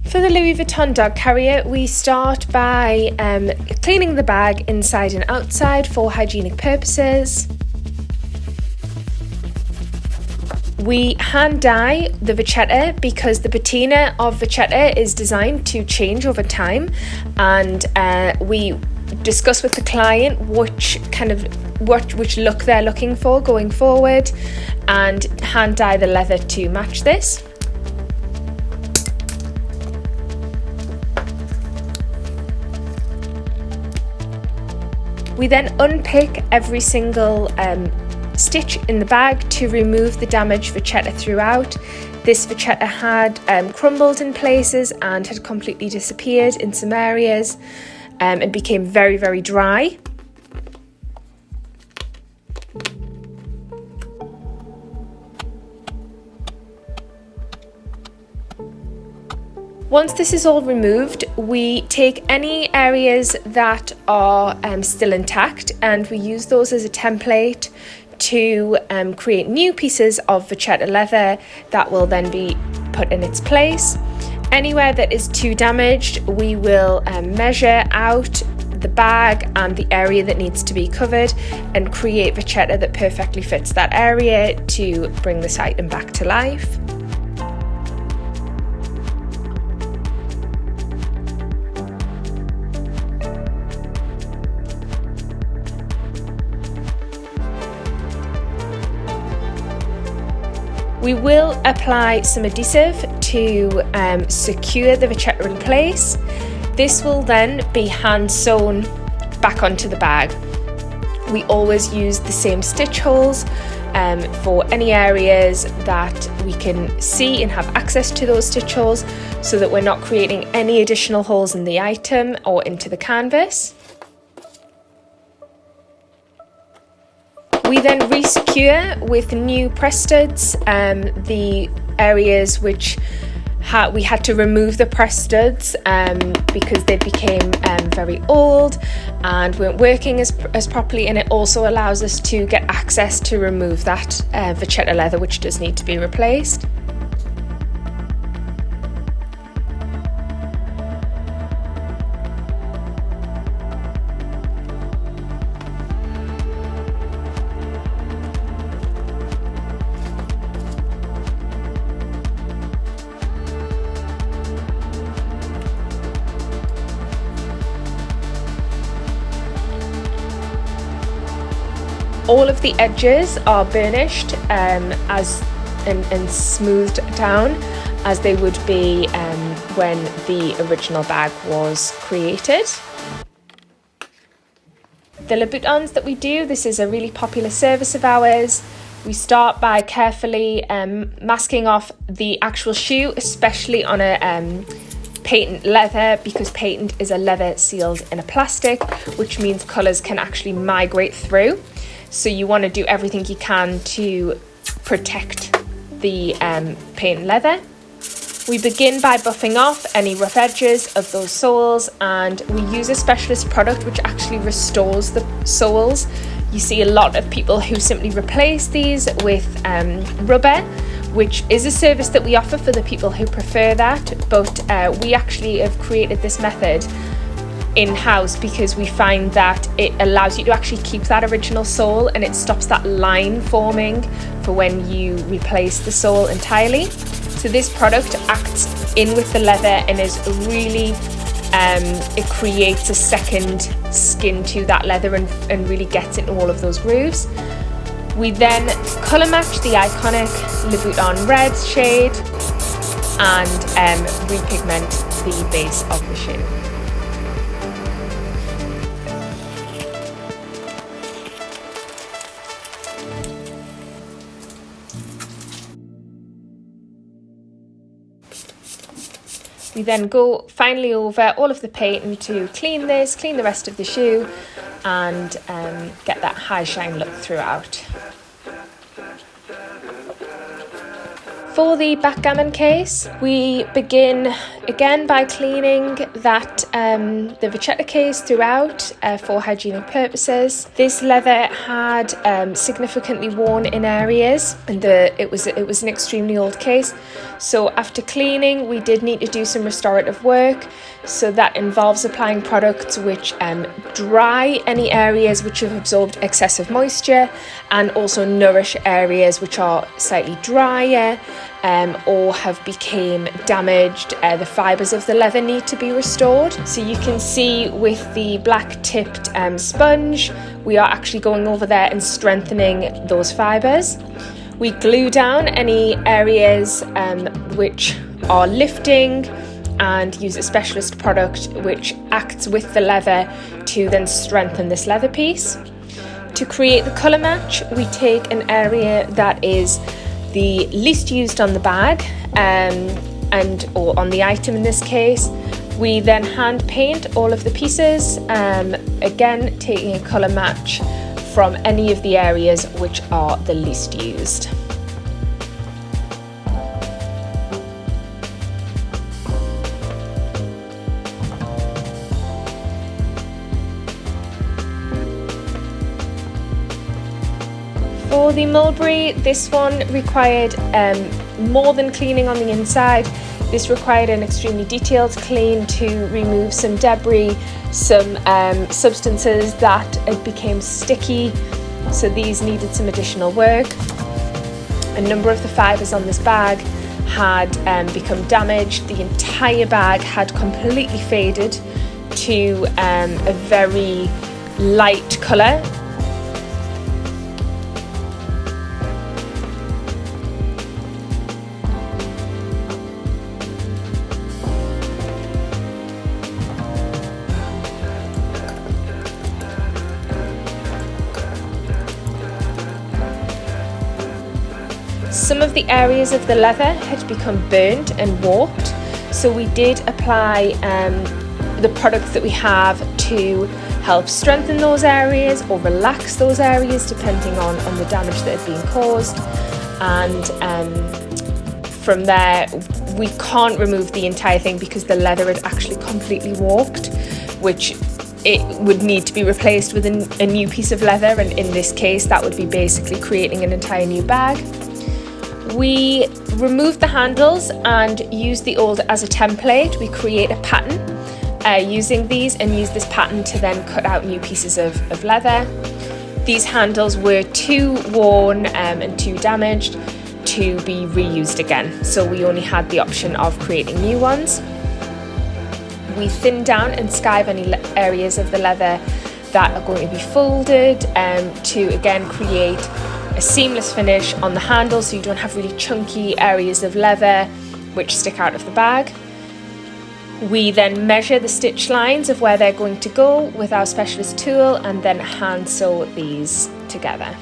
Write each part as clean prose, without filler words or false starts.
For the Louis Vuitton dog carrier, we start by cleaning the bag inside and outside for hygienic purposes. We hand dye the vachetta because the patina of vachetta is designed to change over time, and we discuss with the client which look they're looking for going forward, and hand dye the leather to match this. We then unpick every single stitch in the bag to remove the damaged vachetta throughout. This vachetta had crumbled in places and had completely disappeared in some areas and became very, very dry. Once this is all removed, we take any areas that are still intact and we use those as a template to create new pieces of vachetta leather that will then be put in its place. Anywhere that is too damaged, we will measure out the bag and the area that needs to be covered and create vachetta that perfectly fits that area to bring this item back to life. We will apply some adhesive to secure the vachetta in place. This will then be hand sewn back onto the bag. We always use the same stitch holes for any areas that we can see and have access to those stitch holes, so that we're not creating any additional holes in the item or into the canvas. We then re-secure with new press studs the areas which we had to remove the press studs because they became very old and weren't working as properly, and it also allows us to get access to remove that vachetta leather which does need to be replaced. All of the edges are burnished and smoothed down as they would be when the original bag was created. The Louboutins that we do, this is a really popular service of ours. We start by carefully masking off the actual shoe, especially on a patent leather, because patent is a leather sealed in a plastic, which means colours can actually migrate through. So you want to do everything you can to protect the patent leather. We begin by buffing off any rough edges of those soles, and we use a specialist product which actually restores the soles. You see a lot of people who simply replace these with rubber, which is a service that we offer for the people who prefer that, but we actually have created this method in-house because we find that it allows you to actually keep that original sole, and it stops that line forming for when you replace the sole entirely. So this product acts in with the leather and is really it creates a second skin to that leather and really gets into all of those grooves. We then colour match the iconic Louboutin red shade and repigment the base of the shoe. We then go finally over all of the paint to clean the rest of the shoe, and get that high shine look throughout. For the backgammon case, we begin Again, by cleaning the vachetta case throughout for hygienic purposes. This leather had significantly worn in areas, and it was an extremely old case. So after cleaning, we did need to do some restorative work. So that involves applying products which dry any areas which have absorbed excessive moisture, and also nourish areas which are slightly drier or have become damaged. The fibres of the leather need to be restored. So you can see with the black tipped sponge, we are actually going over there and strengthening those fibres. We glue down any areas which are lifting, and use a specialist product which acts with the leather to then strengthen this leather piece. To create the colour match, we take an area that is the least used on the bag or on the item in this case. We then hand paint all of the pieces, again taking a colour match from any of the areas which are the least used. For the mulberry, this one required more than cleaning on the inside. This required an extremely detailed clean to remove some debris, some substances that became sticky, so these needed some additional work. A number of the fibres on this bag had become damaged. The entire bag had completely faded to a very light colour. Some of the areas of the leather had become burnt and warped, so we did apply the products that we have to help strengthen those areas or relax those areas depending on the damage that had been caused. And from there, we can't remove the entire thing because the leather had actually completely warped, which it would need to be replaced with a new piece of leather, and in this case that would be basically creating an entire new bag. We removed the handles and used the old as a template. We create a pattern using these, and use this pattern to then cut out new pieces of leather. These handles were too worn and too damaged to be reused again, so we only had the option of creating new ones. We thin down and skive any areas of the leather that are going to be folded to again create a seamless finish on the handle, so you don't have really chunky areas of leather which stick out of the bag. We then measure the stitch lines of where they're going to go with our specialist tool, and then hand sew these together.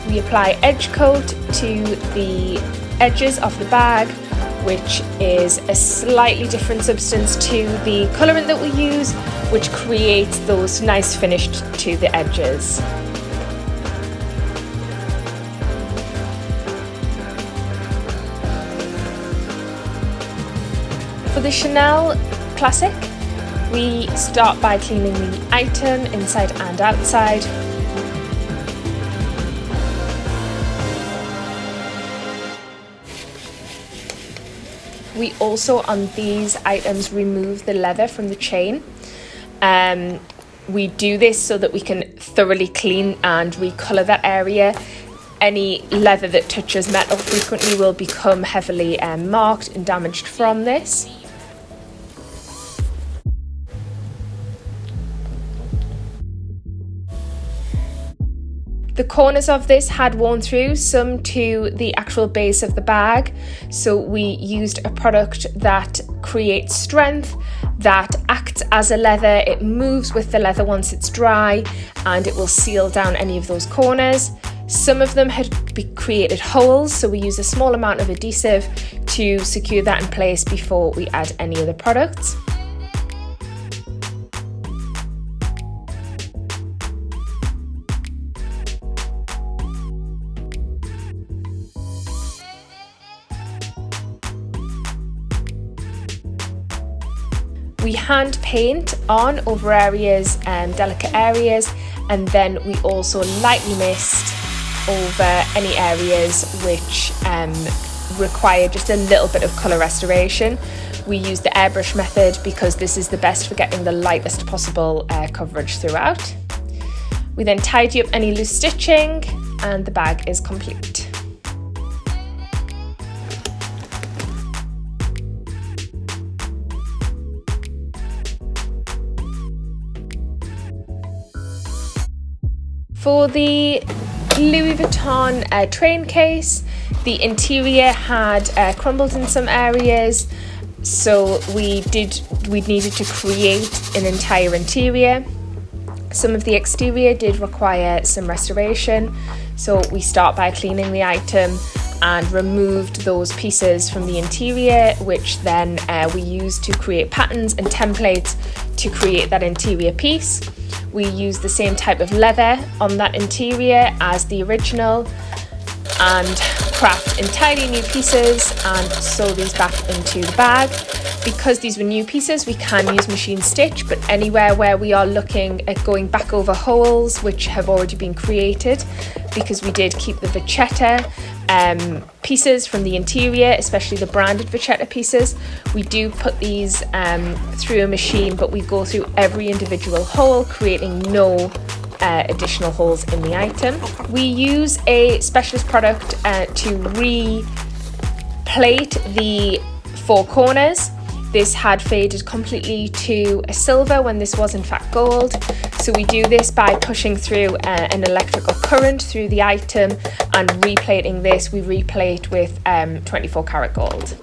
We apply edge coat to the edges of the bag, which is a slightly different substance to the colourant that we use, which creates those nice finish to the edges. For the Chanel Classic, we start by cleaning the item inside and outside. We also, on these items, remove the leather from the chain. We do this so that we can thoroughly clean and recolour that area. Any leather that touches metal frequently will become heavily marked and damaged from this. The corners of this had worn through, some to the actual base of the bag, so we used a product that creates strength that acts as a leather. It moves with the leather once it's dry, and it will seal down any of those corners. Some of them had created holes, so we use a small amount of adhesive to secure that in place before we add any of the products. We hand paint on over areas, delicate areas, and then we also lightly mist over any areas which require just a little bit of colour restoration. We use the airbrush method because this is the best for getting the lightest possible coverage throughout. We then tidy up any loose stitching, and the bag is complete. For the Louis Vuitton train case, the interior had crumbled in some areas, so we needed to create an entire interior. Some of the exterior did require some restoration, so we start by cleaning the item and removed those pieces from the interior, which then we used to create patterns and templates to create that interior piece. We used the same type of leather on that interior as the original and craft entirely new pieces and sew these back into the bag. Because these were new pieces, we can use machine stitch, but anywhere where we are looking at going back over holes which have already been created, because we did keep the vachetta pieces from the interior, especially the branded vachetta pieces, we do put these through a machine, but we go through every individual hole, creating no additional holes in the item. We use a specialist product to re-plate the four corners. This had faded completely to a silver when this was in fact gold. So we do this by pushing through an electrical current through the item and replating this. We replate with 24 karat gold.